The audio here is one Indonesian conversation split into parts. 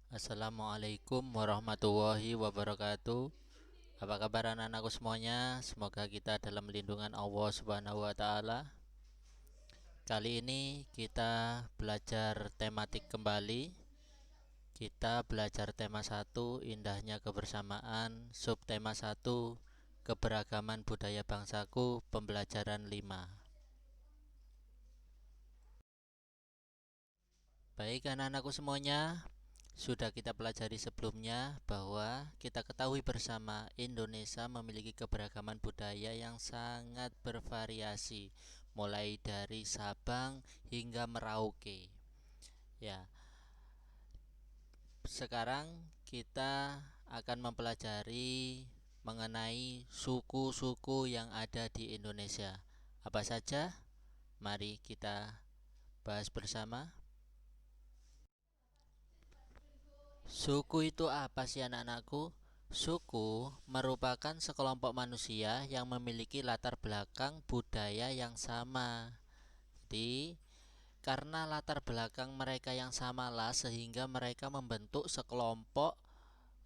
Assalamualaikum warahmatullahi wabarakatuh. Apa kabar anak-anakku semuanya? Semoga kita dalam lindungan Allah Subhanahu wa taala. Kali ini kita belajar tematik kembali. Kita belajar tema 1 indahnya kebersamaan, subtema 1 keberagaman budaya bangsaku, pembelajaran 5. Baik anak-anakku semuanya, sudah kita pelajari sebelumnya bahwa kita ketahui bersama Indonesia memiliki keberagaman budaya yang sangat bervariasi, mulai dari Sabang hingga Merauke. Ya, sekarang kita akan mempelajari mengenai suku-suku yang ada di Indonesia. Apa saja? Mari kita bahas bersama. Suku itu apa sih anak-anakku? Suku merupakan sekelompok manusia yang memiliki latar belakang budaya yang sama. Jadi, karena latar belakang mereka yang samalah sehingga mereka membentuk sekelompok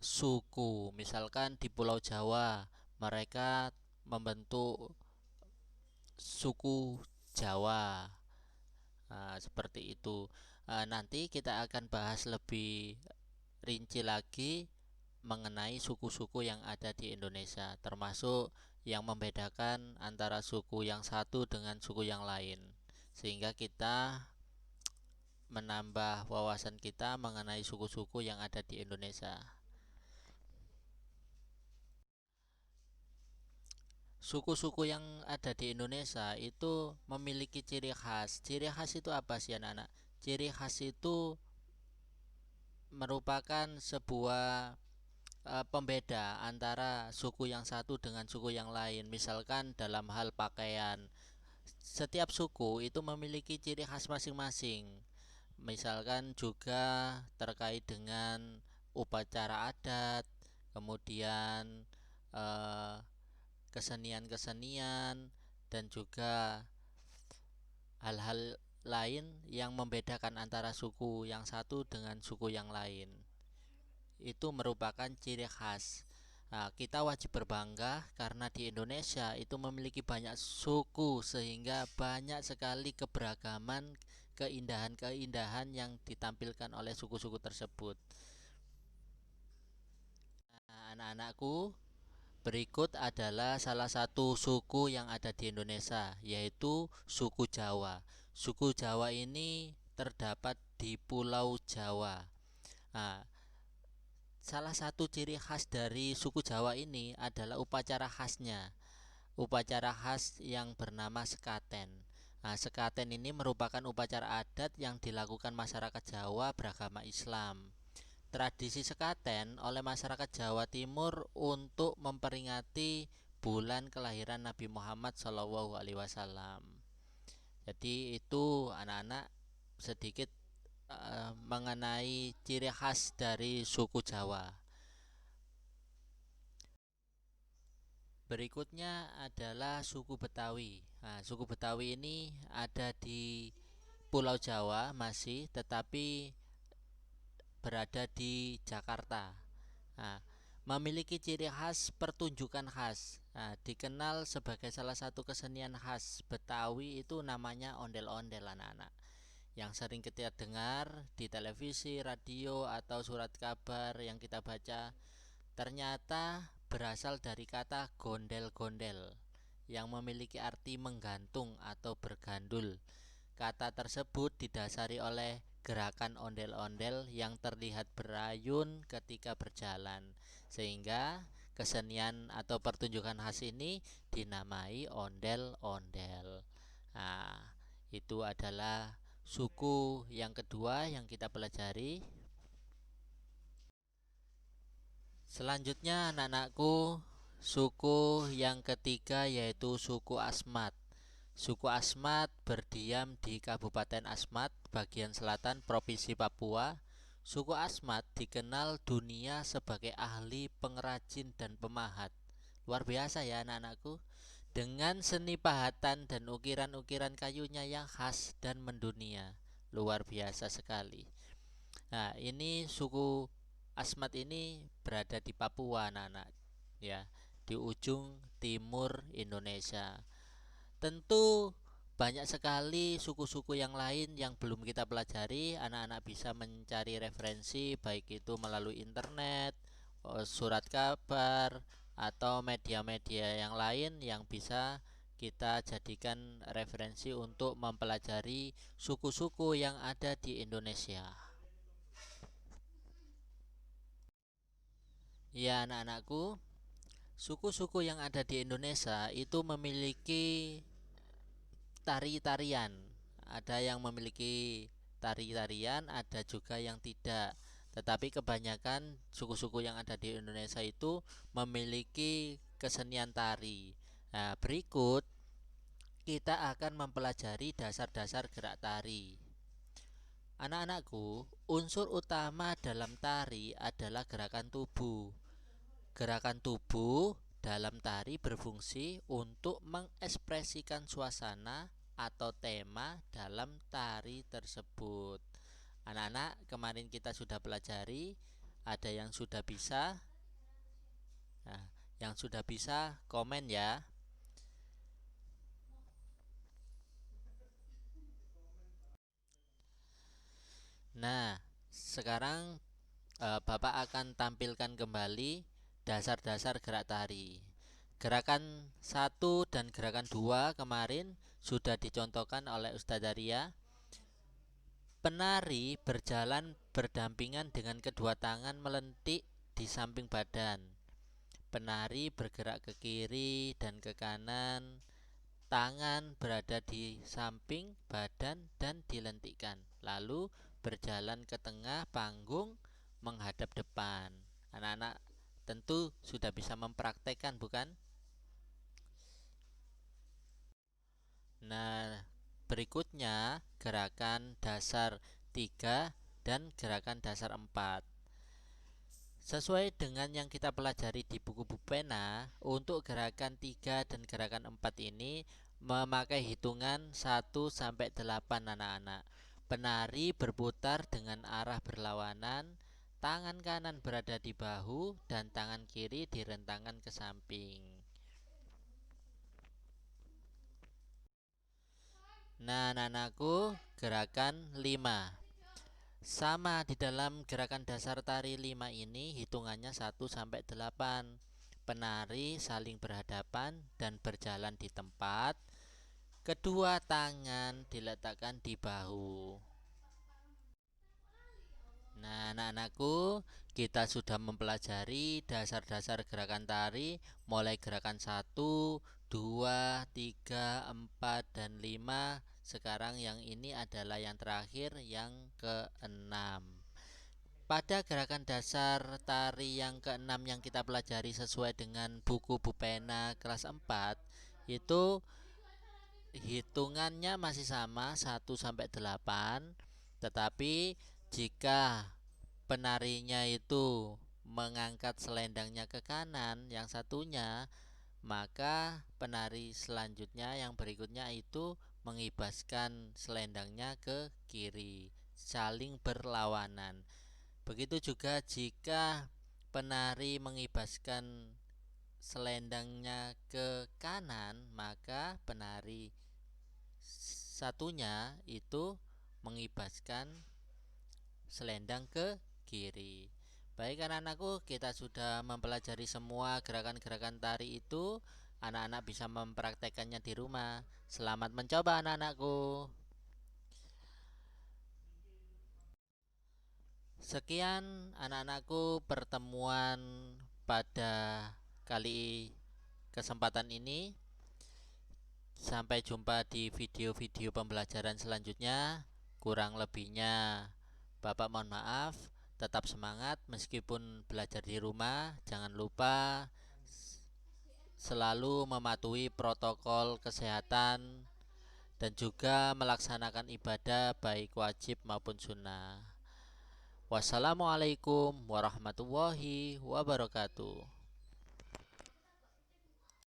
suku. Misalkan di Pulau Jawa, mereka membentuk suku Jawa. Nah, seperti itu. Nanti kita akan bahas lebih rinci lagi mengenai suku-suku yang ada di Indonesia, termasuk yang membedakan antara suku yang satu dengan suku yang lain, sehingga kita menambah wawasan kita mengenai suku-suku yang ada di Indonesia. Suku-suku yang ada di Indonesia itu memiliki ciri khas. Ciri khas itu apa sih anak-anak? Ciri khas itu merupakan sebuah pembeda antara suku yang satu dengan suku yang lain. Misalkan dalam hal pakaian, setiap suku itu memiliki ciri khas masing-masing. Misalkan juga terkait dengan upacara adat, kemudian eh, kesenian-kesenian, dan juga hal-hal lain yang membedakan antara suku yang satu dengan suku yang lain. Itu merupakan ciri khas. Nah, kita wajib berbangga karena di Indonesia itu memiliki banyak suku sehingga banyak sekali keberagaman, keindahan-keindahan yang ditampilkan oleh suku-suku tersebut. Nah, anak-anakku, berikut adalah salah satu suku yang ada di Indonesia, yaitu suku Jawa. Suku Jawa ini terdapat di Pulau Jawa. Nah, salah satu ciri khas dari suku Jawa ini adalah upacara khasnya. Upacara khas yang bernama sekaten. Nah, sekaten ini merupakan upacara adat yang dilakukan masyarakat Jawa beragama Islam. Tradisi sekaten oleh masyarakat Jawa Timur untuk memperingati bulan kelahiran Nabi Muhammad SAW. Jadi itu anak-anak sedikit mengenai ciri khas dari suku Jawa. Berikutnya adalah suku Betawi. Nah, suku Betawi ini ada di Pulau Jawa masih, tetapi berada di Jakarta. Nah, memiliki ciri khas pertunjukan khas. Nah, dikenal sebagai salah satu kesenian khas Betawi itu namanya ondel-ondel anak-anak. Yang sering kita dengar di televisi, radio, atau surat kabar yang kita baca ternyata berasal dari kata gondel-gondel yang memiliki arti menggantung atau bergandul. Kata tersebut didasari oleh gerakan ondel-ondel yang terlihat berayun ketika berjalan, sehingga kesenian atau pertunjukan khas ini dinamai ondel-ondel. Nah, itu adalah suku yang kedua yang kita pelajari. Selanjutnya anak-anakku, suku yang ketiga yaitu suku Asmat. Suku Asmat berdiam di Kabupaten Asmat, bagian selatan Provinsi Papua. Suku Asmat dikenal dunia sebagai ahli pengrajin dan pemahat. Luar biasa ya anak-anakku. Dengan seni pahatan dan ukiran-ukiran kayunya yang khas dan mendunia. Luar biasa sekali. Nah, ini suku Asmat ini berada di Papua, anak-anak, ya, di ujung timur Indonesia. Tentu banyak sekali suku-suku yang lain yang belum kita pelajari. Anak-anak bisa mencari referensi baik itu melalui internet, surat kabar, atau media-media yang lain yang bisa kita jadikan referensi untuk mempelajari suku-suku yang ada di Indonesia. Ya, anak-anakku, suku-suku yang ada di Indonesia itu memiliki tari-tarian. Ada yang memiliki tari-tarian, ada juga yang tidak. Tetapi kebanyakan suku-suku yang ada di Indonesia itu memiliki kesenian tari. Nah, berikut kita akan mempelajari dasar-dasar gerak tari. Anak-anakku, unsur utama dalam tari adalah gerakan tubuh. Gerakan tubuh dalam tari berfungsi untuk mengekspresikan suasana atau tema dalam tari tersebut. Anak-anak, kemarin kita sudah pelajari, ada yang sudah bisa. Nah, yang sudah bisa komen ya. Nah, sekarang Bapak akan tampilkan kembali dasar-dasar gerak tari. Gerakan 1 dan gerakan 2 kemarin sudah dicontohkan oleh Ustazah Ria. Penari berjalan berdampingan dengan kedua tangan melentik di samping badan. Penari bergerak ke kiri dan ke kanan. Tangan berada di samping badan dan dilentikkan. Lalu berjalan ke tengah panggung menghadap depan. Anak-anak tentu sudah bisa mempraktekkan, bukan? Nah, berikutnya gerakan dasar 3 dan gerakan dasar 4. Sesuai dengan yang kita pelajari di buku pena, untuk gerakan 3 dan gerakan 4 ini memakai hitungan 1 sampai 8 anak-anak. Penari berputar dengan arah berlawanan, tangan kanan berada di bahu dan tangan kiri direntangkan ke samping. Nah, anak-anakku, gerakan 5. Sama di dalam gerakan dasar tari 5 ini hitungannya 1 sampai 8. Penari saling berhadapan dan berjalan di tempat. Kedua tangan diletakkan di bahu. Nah, anak-anakku, kita sudah mempelajari dasar-dasar gerakan tari mulai gerakan 1, 2, 3, 4, dan 5. Sekarang yang ini adalah yang terakhir, yang ke-6. Pada gerakan dasar tari yang ke-6 yang kita pelajari sesuai dengan buku Bupena kelas 4, itu hitungannya masih sama 1 sampai 8, tetapi jika penarinya itu mengangkat selendangnya ke kanan yang satunya, maka penari selanjutnya yang berikutnya itu mengibaskan selendangnya ke kiri, saling berlawanan. Begitu juga jika penari mengibaskan selendangnya ke kanan, maka penari satunya itu mengibaskan selendang ke kiri. Baik anak-anakku, kita sudah mempelajari semua gerakan-gerakan tari itu. Anak-anak bisa mempraktekannya di rumah. Selamat mencoba anak-anakku. Sekian anak-anakku pertemuan pada kali kesempatan ini. Sampai jumpa di video-video pembelajaran selanjutnya. Kurang lebihnya Bapak mohon maaf. Tetap semangat meskipun belajar di rumah. Jangan lupa selalu mematuhi protokol kesehatan dan juga melaksanakan ibadah baik wajib maupun sunnah. Wassalamualaikum warahmatullahi wabarakatuh.